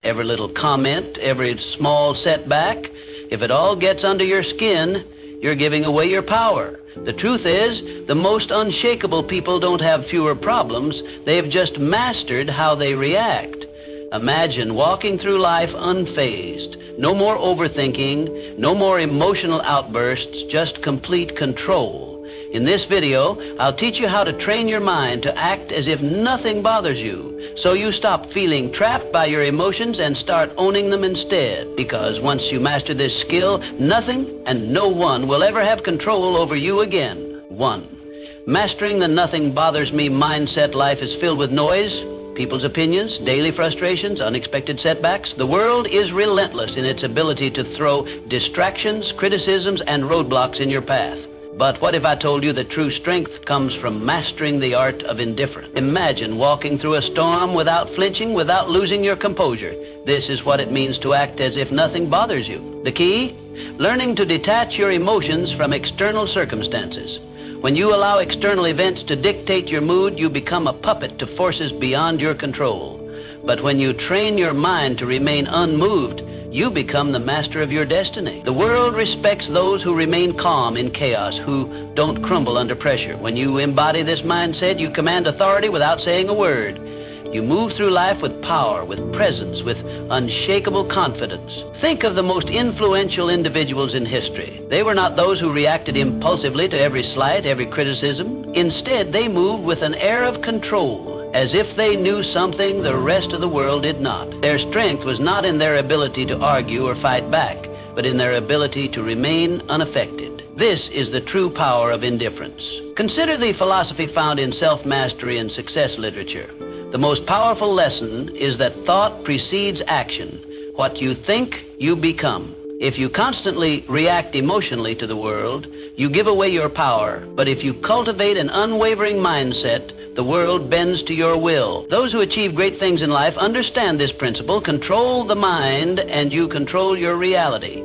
Every little comment, every small setback, if it all gets under your skin, you're giving away your power. The truth is, the most unshakable people don't have fewer problems. They've just mastered how they react. Imagine walking through life unfazed. No more overthinking, no more emotional outbursts, just complete control. In this video, I'll teach you how to train your mind to act as if nothing bothers you, so you stop feeling trapped by your emotions and start owning them instead. Because once you master this skill, nothing and no one will ever have control over you again. 1. Mastering the nothing bothers me mindset. Life is filled with noise, people's opinions, daily frustrations, unexpected setbacks. The world is relentless in its ability to throw distractions, criticisms, and roadblocks in your path. But what if I told you that true strength comes from mastering the art of indifference? Imagine walking through a storm without flinching, without losing your composure. This is what it means to act as if nothing bothers you. The key? Learning to detach your emotions from external circumstances. When you allow external events to dictate your mood, you become a puppet to forces beyond your control. But when you train your mind to remain unmoved, you become the master of your destiny. The world respects those who remain calm in chaos, who don't crumble under pressure. When you embody this mindset, you command authority without saying a word. You move through life with power, with presence, with unshakable confidence. Think of the most influential individuals in history. They were not those who reacted impulsively to every slight, every criticism. Instead, they moved with an air of control, as if they knew something the rest of the world did not. Their strength was not in their ability to argue or fight back, but in their ability to remain unaffected. This is the true power of indifference. Consider the philosophy found in self-mastery and success literature. The most powerful lesson is that thought precedes action. What you think, you become. If you constantly react emotionally to the world, you give away your power. But if you cultivate an unwavering mindset, the world bends to your will. Those who achieve great things in life understand this principle. Control the mind and you control your reality.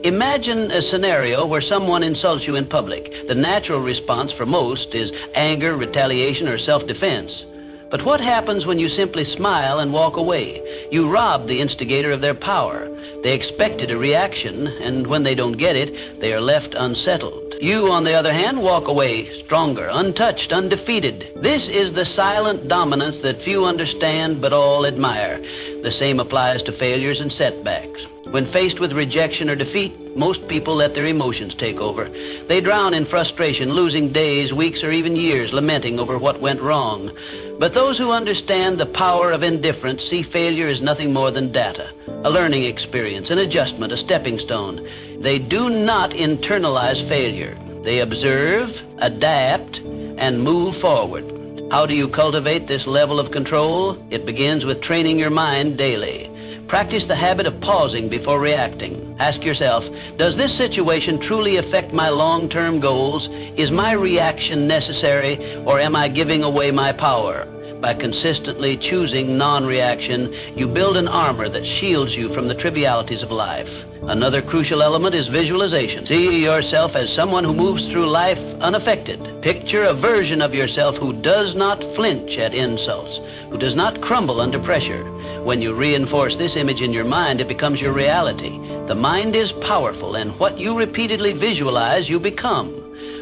Imagine a scenario where someone insults you in public. The natural response for most is anger, retaliation, or self-defense. But what happens when you simply smile and walk away? You rob the instigator of their power. They expected a reaction, and when they don't get it, they are left unsettled. You, on the other hand, walk away stronger, untouched, undefeated. This is the silent dominance that few understand but all admire. The same applies to failures and setbacks. When faced with rejection or defeat, most people let their emotions take over. They drown in frustration, losing days, weeks, or even years lamenting over what went wrong. But those who understand the power of indifference see failure as nothing more than data, a learning experience, an adjustment, a stepping stone. They do not internalize failure. They observe, adapt, and move forward. How do you cultivate this level of control? It begins with training your mind daily. Practice the habit of pausing before reacting. Ask yourself, does this situation truly affect my long-term goals? Is my reaction necessary, or am I giving away my power? By consistently choosing non-reaction, you build an armor that shields you from the trivialities of life. Another crucial element is visualization. See yourself as someone who moves through life unaffected. Picture a version of yourself who does not flinch at insults, who does not crumble under pressure. When you reinforce this image in your mind, it becomes your reality. The mind is powerful, and what you repeatedly visualize, you become.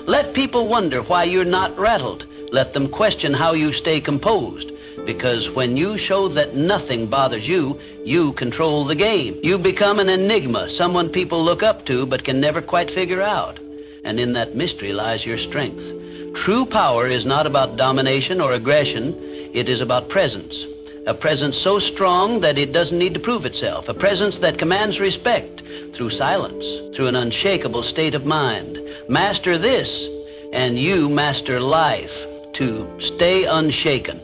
Let people wonder why you're not rattled. Let them question how you stay composed. Because when you show that nothing bothers you, you control the game. You become an enigma, someone people look up to but can never quite figure out. And in that mystery lies your strength. True power is not about domination or aggression. It is about presence. A presence so strong that it doesn't need to prove itself. A presence that commands respect through silence, through an unshakable state of mind. Master this, and you master life. To stay unshaken.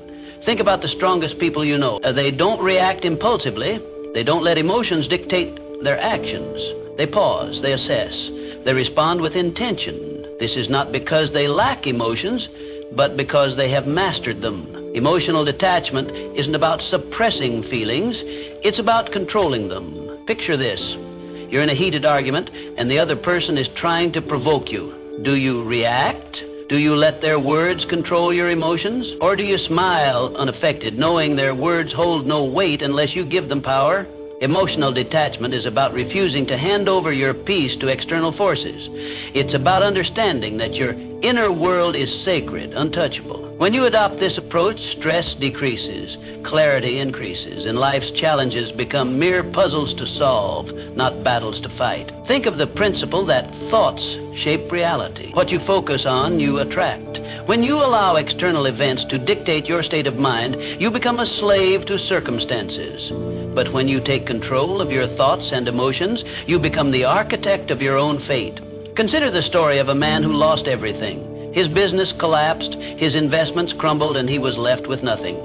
Think about the strongest people you know. They don't react impulsively. They don't let emotions dictate their actions. They pause, they assess, they respond with intention. This is not because they lack emotions, but because they have mastered them. Emotional detachment isn't about suppressing feelings, it's about controlling them. Picture this. You're in a heated argument and the other person is trying to provoke you. Do you react Do you let their words control your emotions? Or do you smile unaffected, knowing their words hold no weight unless you give them power? Emotional detachment is about refusing to hand over your peace to external forces. It's about understanding that your inner world is sacred, untouchable. When you adopt this approach, stress decreases, clarity increases, and life's challenges become mere puzzles to solve, not battles to fight. Think of the principle that thoughts shape reality. What you focus on, you attract. When you allow external events to dictate your state of mind, you become a slave to circumstances. But when you take control of your thoughts and emotions, you become the architect of your own fate. Consider the story of a man who lost everything. His business collapsed, his investments crumbled, and he was left with nothing.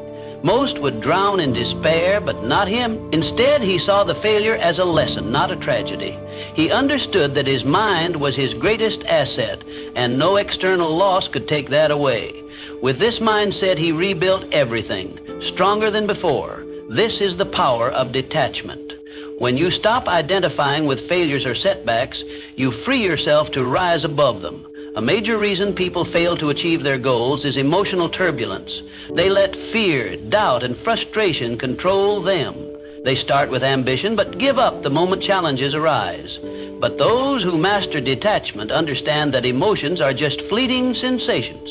Most would drown in despair, but not him. Instead, he saw the failure as a lesson, not a tragedy. He understood that his mind was his greatest asset, and no external loss could take that away. With this mindset, he rebuilt everything, stronger than before. This is the power of detachment. When you stop identifying with failures or setbacks, you free yourself to rise above them. A major reason people fail to achieve their goals is emotional turbulence. They let fear, doubt, and frustration control them. They start with ambition, but give up the moment challenges arise. But those who master detachment understand that emotions are just fleeting sensations.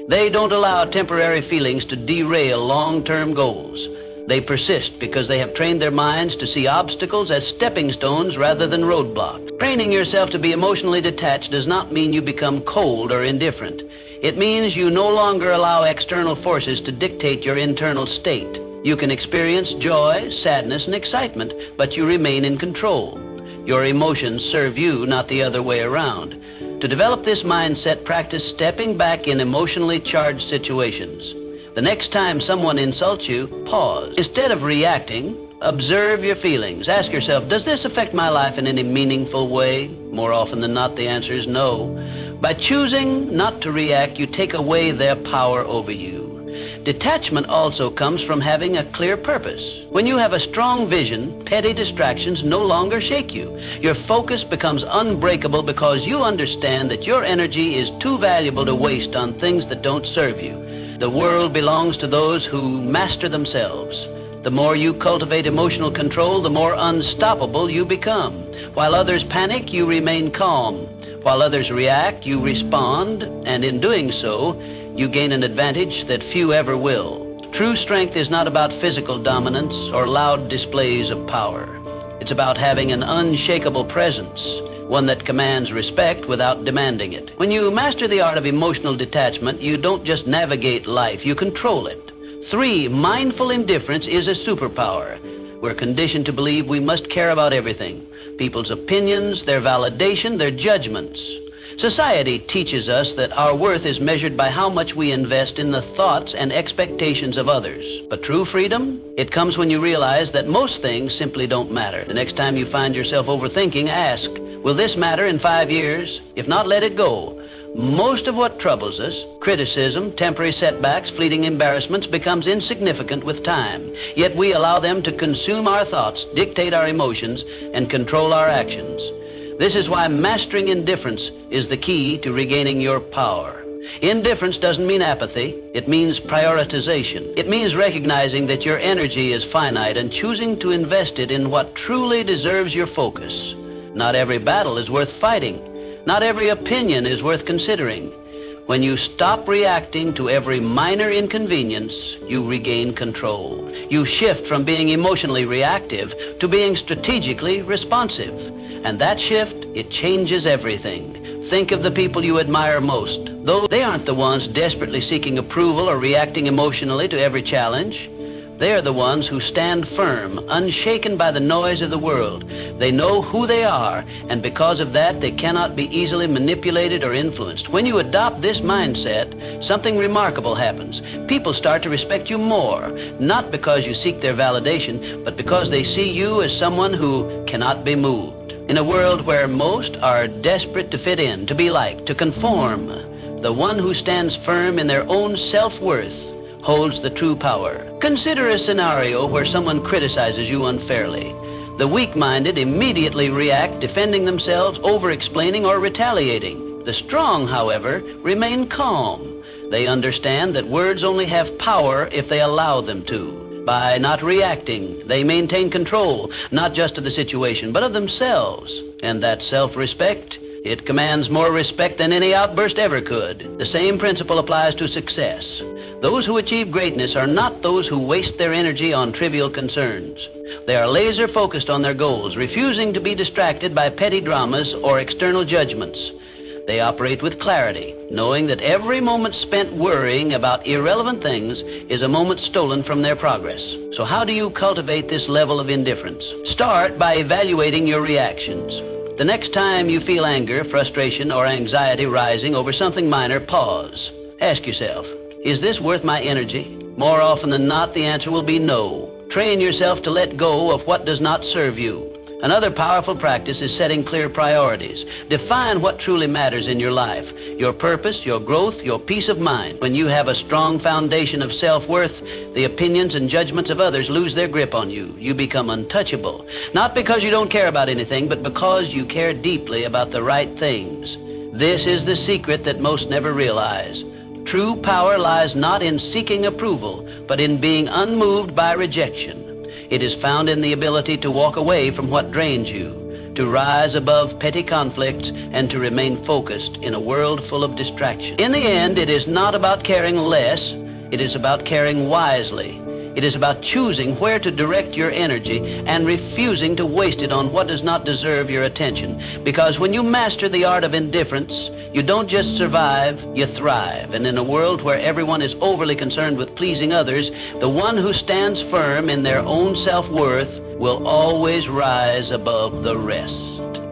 They don't allow temporary feelings to derail long-term goals. They persist because they have trained their minds to see obstacles as stepping stones rather than roadblocks. Training yourself to be emotionally detached does not mean you become cold or indifferent. It means you no longer allow external forces to dictate your internal state. You can experience joy, sadness, and excitement, but you remain in control. Your emotions serve you, not the other way around. To develop this mindset, practice stepping back in emotionally charged situations. The next time someone insults you, pause. Instead of reacting, observe your feelings. Ask yourself, does this affect my life in any meaningful way? More often than not, the answer is no. By choosing not to react, you take away their power over you. Detachment also comes from having a clear purpose. When you have a strong vision, petty distractions no longer shake you. Your focus becomes unbreakable because you understand that your energy is too valuable to waste on things that don't serve you. The world belongs to those who master themselves. The more you cultivate emotional control, the more unstoppable you become. While others panic, you remain calm. While others react, you respond, and in doing so, you gain an advantage that few ever will. True strength is not about physical dominance or loud displays of power. It's about having an unshakable presence, one that commands respect without demanding it. When you master the art of emotional detachment, you don't just navigate life, you control it. 3, mindful indifference is a superpower. We're conditioned to believe we must care about everything. People's opinions, their validation, their judgments. Society teaches us that our worth is measured by how much we invest in the thoughts and expectations of others. But true freedom, it comes when you realize that most things simply don't matter. The next time you find yourself overthinking, ask, will this matter in 5 years? If not, let it go. Most of what troubles us, criticism, temporary setbacks, fleeting embarrassments, becomes insignificant with time. Yet we allow them to consume our thoughts, dictate our emotions, and control our actions. This is why mastering indifference is the key to regaining your power. Indifference doesn't mean apathy. It means prioritization. It means recognizing that your energy is finite and choosing to invest it in what truly deserves your focus. Not every battle is worth fighting. Not every opinion is worth considering. When you stop reacting to every minor inconvenience, you regain control. You shift from being emotionally reactive to being strategically responsive. And that shift, it changes everything. Think of the people you admire most. Though they aren't the ones desperately seeking approval or reacting emotionally to every challenge. They are the ones who stand firm, unshaken by the noise of the world. They know who they are, and because of that, they cannot be easily manipulated or influenced. When you adopt this mindset, something remarkable happens. People start to respect you more, not because you seek their validation, but because they see you as someone who cannot be moved. In a world where most are desperate to fit in, to be liked, to conform, the one who stands firm in their own self-worth holds the true power. Consider a scenario where someone criticizes you unfairly. The weak-minded immediately react, defending themselves, over-explaining, or retaliating. The strong, however, remain calm. They understand that words only have power if they allow them to. By not reacting, they maintain control, not just of the situation, but of themselves. And that self-respect, it commands more respect than any outburst ever could. The same principle applies to success. Those who achieve greatness are not those who waste their energy on trivial concerns. They are laser focused on their goals, refusing to be distracted by petty dramas or external judgments. They operate with clarity, knowing that every moment spent worrying about irrelevant things is a moment stolen from their progress. So how do you cultivate this level of indifference? Start by evaluating your reactions. The next time you feel anger, frustration, or anxiety rising over something minor, pause. Ask yourself, is this worth my energy? More often than not, the answer will be no. Train yourself to let go of what does not serve you. Another powerful practice is setting clear priorities. Define what truly matters in your life, your purpose, your growth, your peace of mind. When you have a strong foundation of self-worth, the opinions and judgments of others lose their grip on you. You become untouchable, not because you don't care about anything, but because you care deeply about the right things. This is the secret that most never realize. True power lies not in seeking approval, but in being unmoved by rejection. It is found in the ability to walk away from what drains you, to rise above petty conflicts, and to remain focused in a world full of distraction. In the end, it is not about caring less, it is about caring wisely. It is about choosing where to direct your energy and refusing to waste it on what does not deserve your attention. Because when you master the art of indifference, you don't just survive, you thrive. And in a world where everyone is overly concerned with pleasing others, the one who stands firm in their own self-worth will always rise above the rest.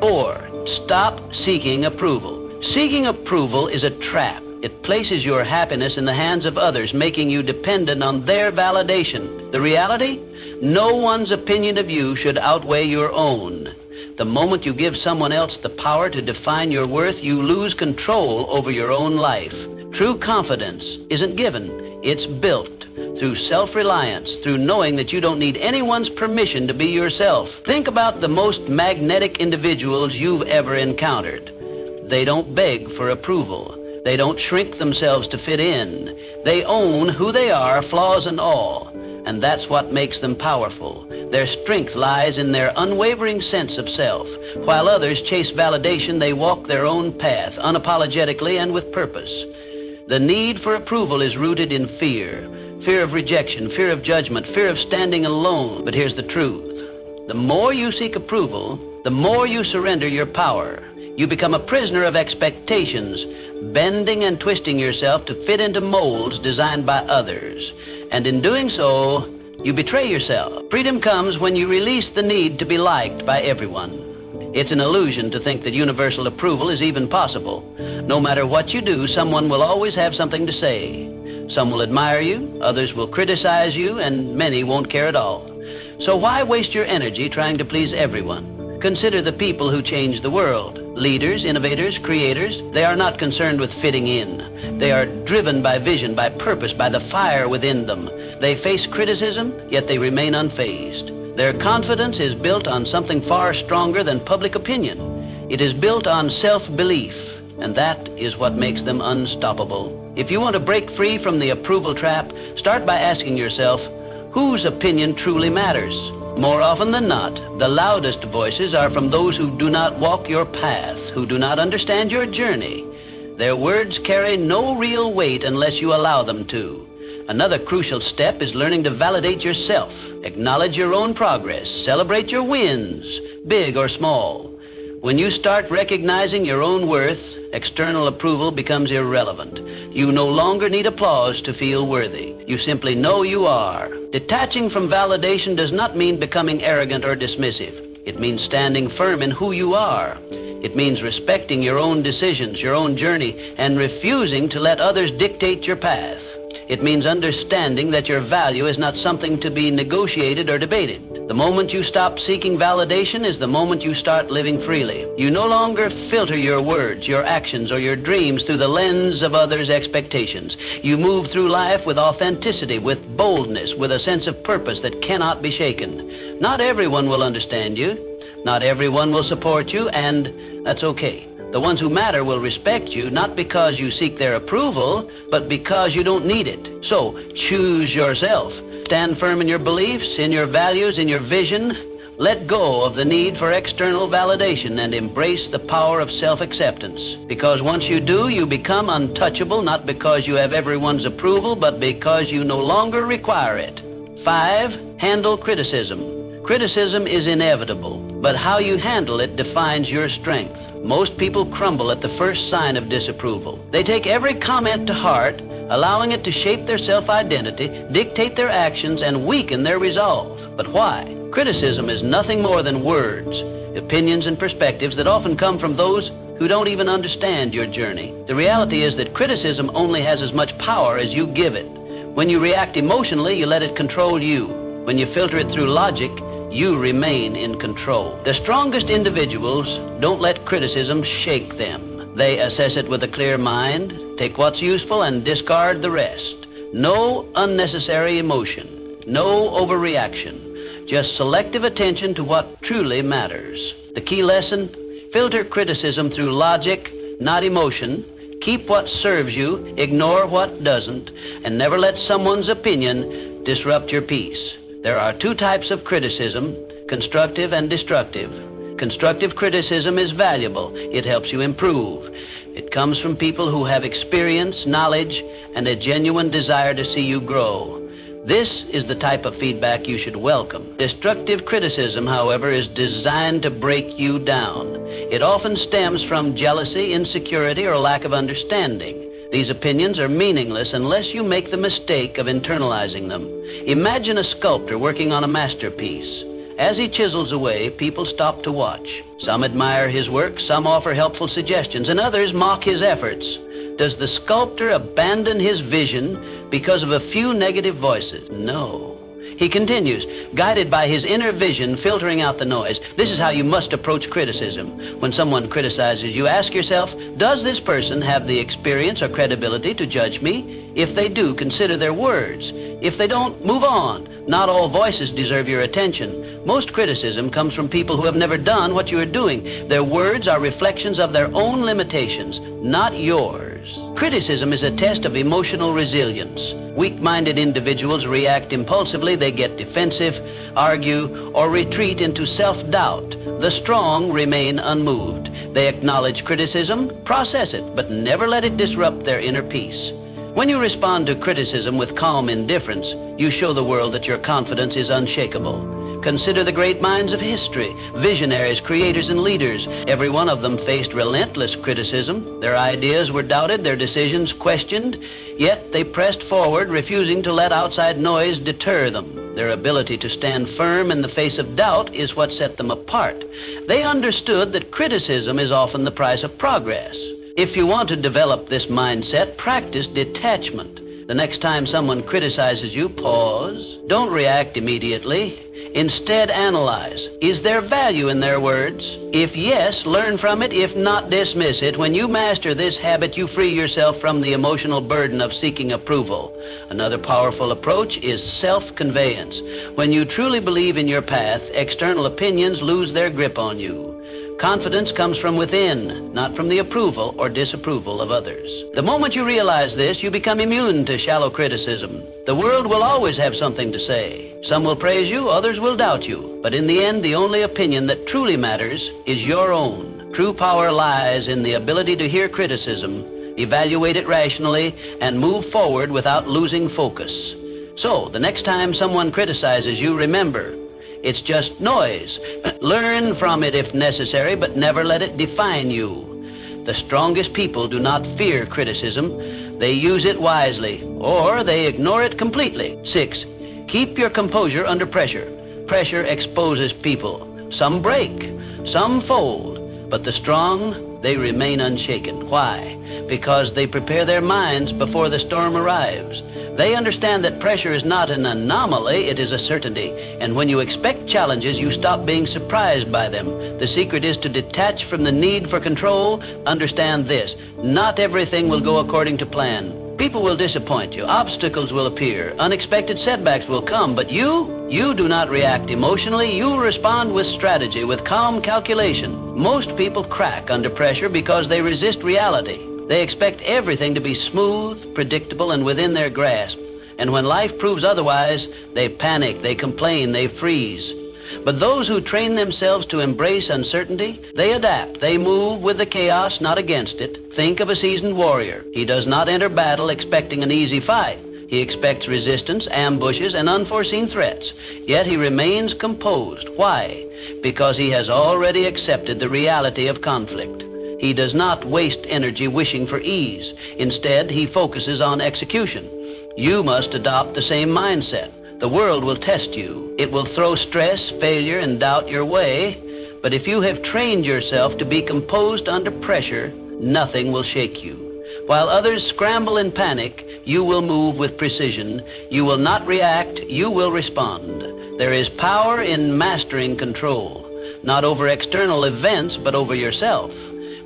4, stop seeking approval. Seeking approval is a trap. It places your happiness in the hands of others, making you dependent on their validation. The reality? No one's opinion of you should outweigh your own. The moment you give someone else the power to define your worth, you lose control over your own life. True confidence isn't given, it's built through self-reliance, through knowing that you don't need anyone's permission to be yourself. Think about the most magnetic individuals you've ever encountered. They don't beg for approval. They don't shrink themselves to fit in. They own who they are, flaws and all. And that's what makes them powerful. Their strength lies in their unwavering sense of self. While others chase validation, they walk their own path, unapologetically and with purpose. The need for approval is rooted in fear. Fear of rejection, fear of judgment, fear of standing alone. But here's the truth. The more you seek approval, the more you surrender your power. You become a prisoner of expectations, bending and twisting yourself to fit into molds designed by others. And in doing so, you betray yourself. Freedom comes when you release the need to be liked by everyone. It's an illusion to think that universal approval is even possible. No matter what you do, someone will always have something to say. Some will admire you, others will criticize you, and many won't care at all. So why waste your energy trying to please everyone? Consider the people who change the world. Leaders, innovators, creators, they are not concerned with fitting in. They are driven by vision, by purpose, by the fire within them. They face criticism, yet they remain unfazed. Their confidence is built on something far stronger than public opinion. It is built on self-belief, and that is what makes them unstoppable. If you want to break free from the approval trap, start by asking yourself, whose opinion truly matters? More often than not, the loudest voices are from those who do not walk your path, who do not understand your journey. Their words carry no real weight unless you allow them to. Another crucial step is learning to validate yourself. Acknowledge your own progress. Celebrate your wins, big or small. When you start recognizing your own worth, external approval becomes irrelevant. You no longer need applause to feel worthy. You simply know you are. Detaching from validation does not mean becoming arrogant or dismissive. It means standing firm in who you are. It means respecting your own decisions, your own journey, and refusing to let others dictate your path. It means understanding that your value is not something to be negotiated or debated. The moment you stop seeking validation is the moment you start living freely. You no longer filter your words, your actions, or your dreams through the lens of others' expectations. You move through life with authenticity, with boldness, with a sense of purpose that cannot be shaken. Not everyone will understand you. Not everyone will support you, and that's okay. The ones who matter will respect you, not because you seek their approval, but because you don't need it. So, choose yourself. Stand firm in your beliefs, in your values, in your vision. Let go of the need for external validation and embrace the power of self-acceptance. Because once you do, you become untouchable, not because you have everyone's approval, but because you no longer require it. 5, handle criticism. Criticism is inevitable, but how you handle it defines your strength. Most people crumble at the first sign of disapproval. They take every comment to heart, allowing it to shape their self-identity, dictate their actions, and weaken their resolve. But why? Criticism is nothing more than words, opinions, and perspectives that often come from those who don't even understand your journey. The reality is that criticism only has as much power as you give it. When you react emotionally, you let it control you. When you filter it through logic, you remain in control. The strongest individuals don't let criticism shake them. They assess it with a clear mind, take what's useful, and discard the rest. No unnecessary emotion, no overreaction, just selective attention to what truly matters. The key lesson: filter criticism through logic, not emotion. Keep what serves you, ignore what doesn't, and never let someone's opinion disrupt your peace. There are 2 types of criticism, constructive and destructive. Constructive criticism is valuable. It helps you improve. It comes from people who have experience, knowledge, and a genuine desire to see you grow. This is the type of feedback you should welcome. Destructive criticism, however, is designed to break you down. It often stems from jealousy, insecurity, or lack of understanding. These opinions are meaningless unless you make the mistake of internalizing them. Imagine a sculptor working on a masterpiece. As he chisels away, people stop to watch. Some admire his work, some offer helpful suggestions, and others mock his efforts. Does the sculptor abandon his vision because of a few negative voices? No. He continues, guided by his inner vision, filtering out the noise. This is how you must approach criticism. When someone criticizes you, ask yourself, does this person have the experience or credibility to judge me? If they do, consider their words. If they don't, move on. Not all voices deserve your attention. Most criticism comes from people who have never done what you are doing. Their words are reflections of their own limitations, not yours. Criticism is a test of emotional resilience. Weak-minded individuals react impulsively. They get defensive, argue, or retreat into self-doubt. The strong remain unmoved. They acknowledge criticism, process it, but never let it disrupt their inner peace. When you respond to criticism with calm indifference, you show the world that your confidence is unshakable. Consider the great minds of history, visionaries, creators, and leaders. Every one of them faced relentless criticism. Their ideas were doubted, their decisions questioned, yet they pressed forward, refusing to let outside noise deter them. Their ability to stand firm in the face of doubt is what set them apart. They understood that criticism is often the price of progress. If you want to develop this mindset, practice detachment. The next time someone criticizes you, pause. Don't react immediately. Instead, analyze. Is there value in their words? If yes, learn from it. If not, dismiss it. When you master this habit, you free yourself from the emotional burden of seeking approval. Another powerful approach is self-conveyance. When you truly believe in your path, external opinions lose their grip on you. Confidence comes from within, not from the approval or disapproval of others. The moment you realize this, you become immune to shallow criticism. The world will always have something to say. Some will praise you, others will doubt you. But in the end, the only opinion that truly matters is your own. True power lies in the ability to hear criticism, evaluate it rationally, and move forward without losing focus. So, the next time someone criticizes you, remember, it's just noise. Learn from it if necessary, but never let it define you. The strongest people do not fear criticism. They use it wisely, or they ignore it completely. 6, keep your composure under pressure. Pressure exposes people. Some break, some fold, but the strong, they remain unshaken. Why? Because they prepare their minds before the storm arrives. They understand that pressure is not an anomaly, it is a certainty. And when you expect challenges, you stop being surprised by them. The secret is to detach from the need for control. Understand this: not everything will go according to plan. People will disappoint you. Obstacles will appear. Unexpected setbacks will come. But you You do not react emotionally, you respond with strategy, with calm calculation. Most people crack under pressure because they resist reality. They expect everything to be smooth, predictable, and within their grasp. And when life proves otherwise, they panic, they complain, they freeze. But those who train themselves to embrace uncertainty, they adapt. They move with the chaos, not against it. Think of a seasoned warrior. He does not enter battle expecting an easy fight. He expects resistance, ambushes, and unforeseen threats. Yet he remains composed. Why? Because he has already accepted the reality of conflict. He does not waste energy wishing for ease. Instead, he focuses on execution. You must adopt the same mindset. The world will test you. It will throw stress, failure, and doubt your way. But if you have trained yourself to be composed under pressure, nothing will shake you. While others scramble in panic, you will move with precision. You will not react, you will respond. There is power in mastering control, not over external events, but over yourself.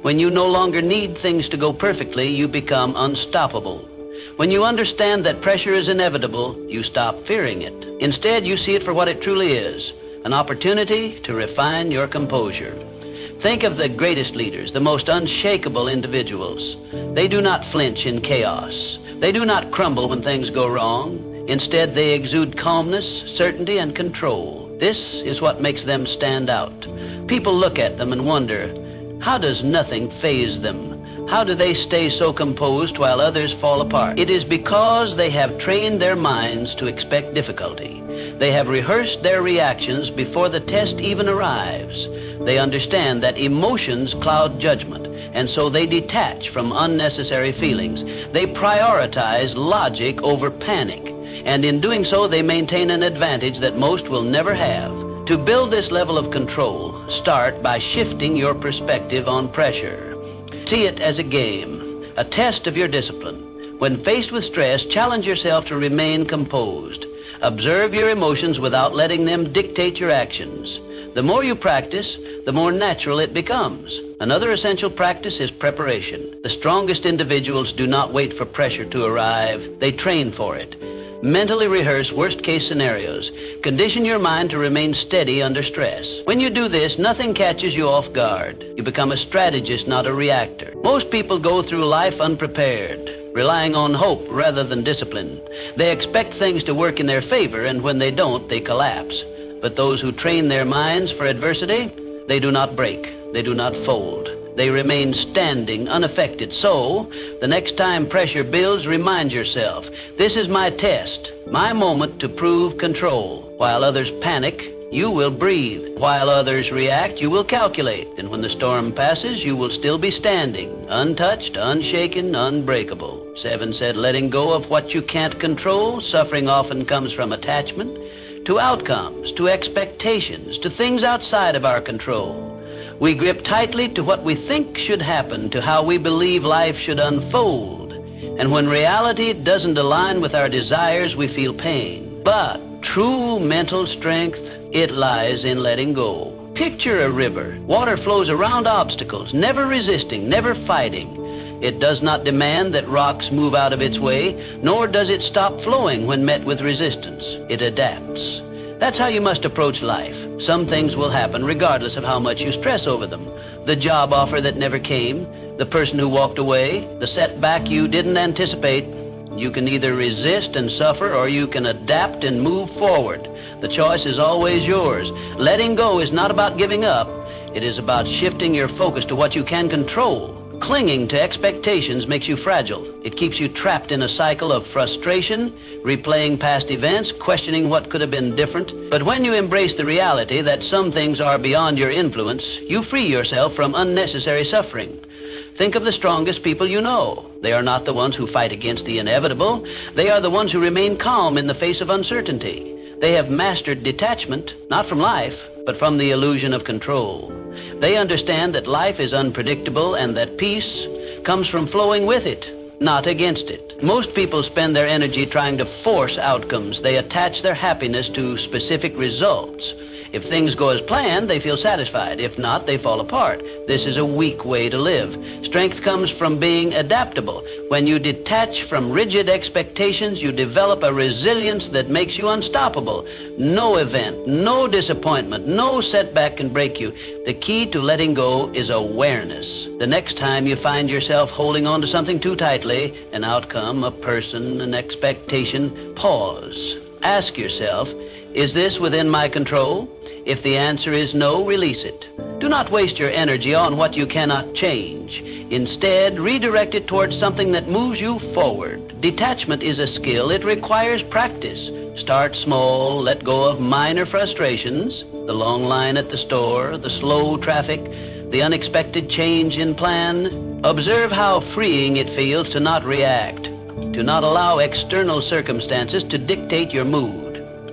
When you no longer need things to go perfectly, you become unstoppable. When you understand that pressure is inevitable, you stop fearing it. Instead, you see it for what it truly is, an opportunity to refine your composure. Think of the greatest leaders, the most unshakable individuals. They do not flinch in chaos. They do not crumble when things go wrong. Instead, they exude calmness, certainty, and control. This is what makes them stand out. People look at them and wonder, how does nothing faze them? How do they stay so composed while others fall apart? It is because they have trained their minds to expect difficulty. They have rehearsed their reactions before the test even arrives. They understand that emotions cloud judgment, and so they detach from unnecessary feelings. They prioritize logic over panic, and in doing so, they maintain an advantage that most will never have. To build this level of control, start by shifting your perspective on pressure. See it as a game, a test of your discipline. When faced with stress, challenge yourself to remain composed. Observe your emotions without letting them dictate your actions. The more you practice, the more natural it becomes. Another essential practice is preparation. The strongest individuals do not wait for pressure to arrive. They train for it. Mentally rehearse worst-case scenarios. Condition your mind to remain steady under stress. When you do this, nothing catches you off guard. You become a strategist, not a reactor. Most people go through life unprepared, relying on hope rather than discipline. They expect things to work in their favor, and when they don't, they collapse. But those who train their minds for adversity, they do not break. They do not fold. They remain standing, unaffected. So, the next time pressure builds, remind yourself, this is my test, my moment to prove control. While others panic, you will breathe. While others react, you will calculate. And when the storm passes, you will still be standing, untouched, unshaken, unbreakable. 7 said, letting go of what you can't control. Suffering often comes from attachment to outcomes, to expectations, to things outside of our control. We grip tightly to what we think should happen, to how we believe life should unfold. And when reality doesn't align with our desires, we feel pain. But true mental strength, it lies in letting go. Picture a river. Water flows around obstacles, never resisting, never fighting. It does not demand that rocks move out of its way, nor does it stop flowing when met with resistance. It adapts. That's how you must approach life. Some things will happen regardless of how much you stress over them. The job offer that never came, the person who walked away, the setback you didn't anticipate. You can either resist and suffer, or you can adapt and move forward. The choice is always yours. Letting go is not about giving up. It is about shifting your focus to what you can control. Clinging to expectations makes you fragile. It keeps you trapped in a cycle of frustration, replaying past events, questioning what could have been different. But when you embrace the reality that some things are beyond your influence, you free yourself from unnecessary suffering. Think of the strongest people you know. They are not the ones who fight against the inevitable. They are the ones who remain calm in the face of uncertainty. They have mastered detachment, not from life, but from the illusion of control. They understand that life is unpredictable and that peace comes from flowing with it, not against it. Most people spend their energy trying to force outcomes. They attach their happiness to specific results. If things go as planned, they feel satisfied. If not, they fall apart. This is a weak way to live. Strength comes from being adaptable. When you detach from rigid expectations, you develop a resilience that makes you unstoppable. No event, no disappointment, no setback can break you. The key to letting go is awareness. The next time you find yourself holding on to something too tightly, an outcome, a person, an expectation, pause. Ask yourself, is this within my control? If the answer is no, release it. Do not waste your energy on what you cannot change. Instead, redirect it towards something that moves you forward. Detachment is a skill. It requires practice. Start small, let go of minor frustrations, the long line at the store, the slow traffic, the unexpected change in plan. Observe how freeing it feels to not react, to not allow external circumstances to dictate your mood.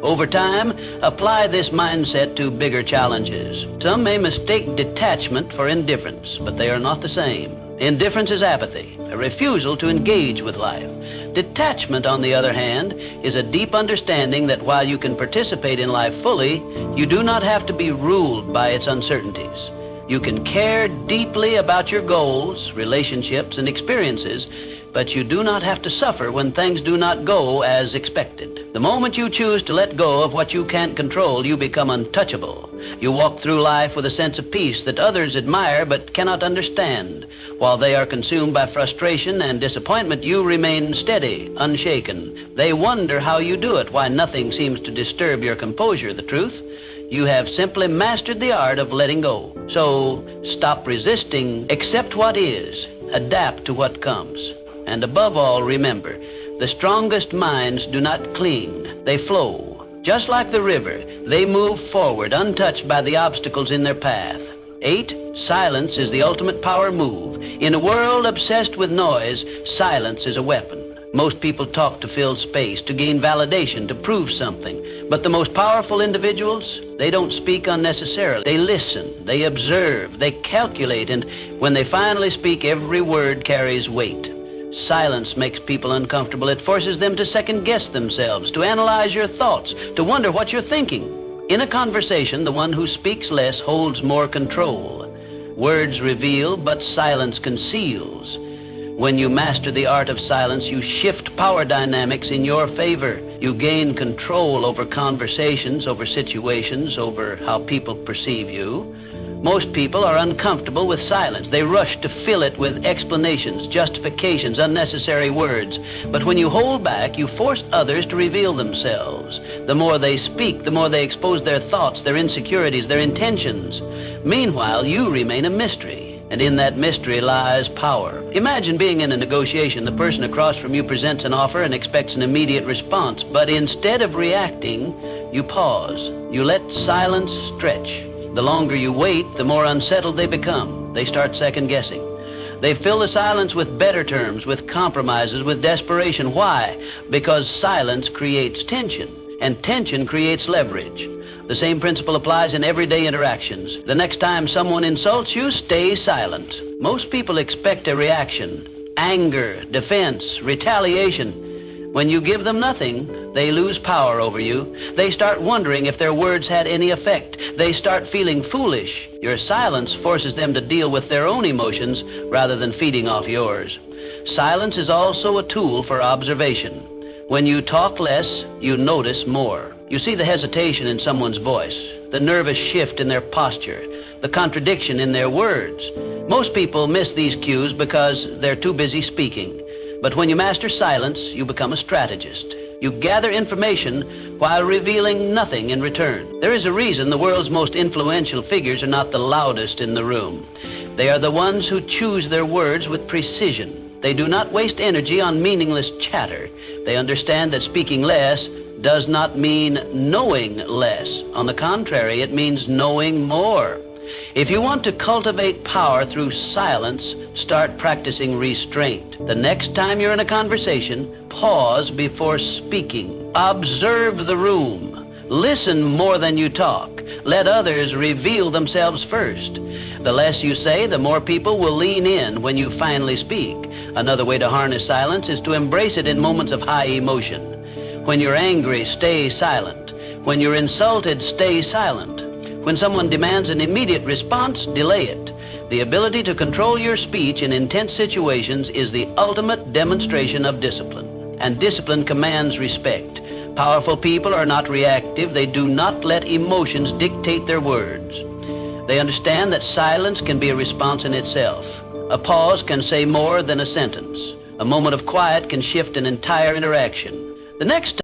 Over time, apply this mindset to bigger challenges. Some may mistake detachment for indifference, but they are not the same. Indifference is apathy, a refusal to engage with life. Detachment, on the other hand, is a deep understanding that while you can participate in life fully, you do not have to be ruled by its uncertainties. You can care deeply about your goals, relationships, and experiences, but you do not have to suffer when things do not go as expected. The moment you choose to let go of what you can't control, you become untouchable. You walk through life with a sense of peace that others admire but cannot understand. While they are consumed by frustration and disappointment, you remain steady, unshaken. They wonder how you do it, why nothing seems to disturb your composure. The truth? You have simply mastered the art of letting go. So stop resisting, accept what is, adapt to what comes. And above all, remember, the strongest minds do not cling, they flow. Just like the river, they move forward untouched by the obstacles in their path. 8, silence is the ultimate power move. In a world obsessed with noise, silence is a weapon. Most people talk to fill space, to gain validation, to prove something. But the most powerful individuals, they don't speak unnecessarily. They listen, they observe, they calculate, and when they finally speak, every word carries weight. Silence makes people uncomfortable. It forces them to second-guess themselves, to analyze your thoughts, to wonder what you're thinking. In a conversation, the one who speaks less holds more control. Words reveal, but silence conceals. When you master the art of silence, you shift power dynamics in your favor. You gain control over conversations, over situations, over how people perceive you. Most people are uncomfortable with silence. They rush to fill it with explanations, justifications, unnecessary words. But when you hold back, you force others to reveal themselves. The more they speak, the more they expose their thoughts, their insecurities, their intentions. Meanwhile, you remain a mystery, and in that mystery lies power. Imagine being in a negotiation. The person across from you presents an offer and expects an immediate response, but instead of reacting, you pause. You let silence stretch. The longer you wait, the more unsettled they become. They start second-guessing. They fill the silence with better terms, with compromises, with desperation. Why? Because silence creates tension, and tension creates leverage. The same principle applies in everyday interactions. The next time someone insults you, stay silent. Most people expect a reaction: anger, defense, retaliation. When you give them nothing, they lose power over you. They start wondering if their words had any effect. They start feeling foolish. Your silence forces them to deal with their own emotions rather than feeding off yours. Silence is also a tool for observation. When you talk less, you notice more. You see the hesitation in someone's voice, the nervous shift in their posture, the contradiction in their words. Most people miss these cues because they're too busy speaking. But when you master silence, you become a strategist. You gather information while revealing nothing in return. There is a reason the world's most influential figures are not the loudest in the room. They are the ones who choose their words with precision. They do not waste energy on meaningless chatter. They understand that speaking less does not mean knowing less. On the contrary, it means knowing more. If you want to cultivate power through silence, start practicing restraint. The next time you're in a conversation, pause before speaking. Observe the room. Listen more than you talk. Let others reveal themselves first. The less you say, the more people will lean in when you finally speak. Another way to harness silence is to embrace it in moments of high emotion. When you're angry, stay silent. When you're insulted, stay silent. When someone demands an immediate response, delay it. The ability to control your speech in intense situations is the ultimate demonstration of discipline, and discipline commands respect. Powerful people are not reactive. They do not let emotions dictate their words. They understand that silence can be a response in itself. A pause can say more than a sentence. A moment of quiet can shift an entire interaction. The next